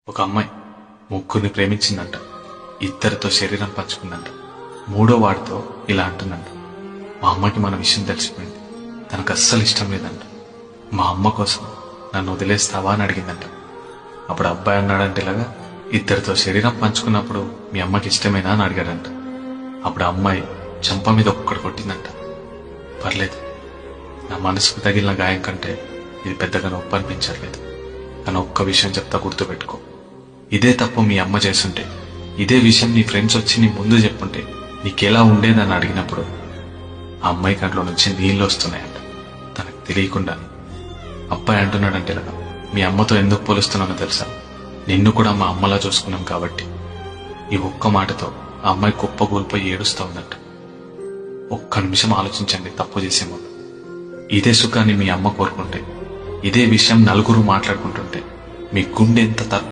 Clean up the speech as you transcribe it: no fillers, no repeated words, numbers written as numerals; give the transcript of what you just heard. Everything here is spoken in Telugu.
ఒక అమ్మాయి ముగ్గురిని ప్రేమించిందంట. ఇద్దరితో శరీరం పంచుకుందంట. మూడో వాడితో ఇలా అంటుందంట, మా అమ్మకి మన విషయం తెలిసిపోయింది, తనకు అస్సలు ఇష్టం లేదంట. మా అమ్మ కోసం నన్ను వదిలేస్తావా అని అడిగిందంట. అప్పుడు అబ్బాయి అన్నాడంటే ఇలాగా, ఇద్దరితో శరీరం పంచుకున్నప్పుడు మీ అమ్మకి ఇష్టమేనా అని అడిగాడంట. అప్పుడు అమ్మాయి చంప మీద ఒక్కడు కొట్టిందంట. పర్లేదు, నా మనసుకు తగిలిన గాయం కంటే ఇది పెద్దగా నొప్పి అనిపించట్లేదు, కానీ ఒక్క విషయం చెప్తా, గుర్తుపెట్టుకో. ఇదే తప్పు మీ అమ్మ చేస్తుంటే, ఇదే విషయం నీ ఫ్రెండ్స్ వచ్చి నీ ముందు చెప్పుంటే నీకెలా ఉండేదని అడిగినప్పుడు ఆ అమ్మాయి కంట్లో నుంచి నీళ్ళు వస్తున్నాయంట, తనకు తెలియకుండా. అబ్బాయి అంటున్నాడంటే ఇలా, మీ అమ్మతో ఎందుకు పోలుస్తున్నానో తెలుసా, నిన్ను కూడా మా అమ్మలా చూసుకున్నాం కాబట్టి. ఈ ఒక్క మాటతో ఆ అమ్మాయి కుప్పగూలిపోయి ఏడుస్తూ ఉందంట. ఒక్క నిమిషం ఆలోచించండి, తప్పు చేసే ముందు. ఇదే సుఖాన్ని మీ అమ్మ కోరుకుంటే, ఇదే విషయం నలుగురు మాట్లాడుకుంటుంటే మీ గుండె ఎంత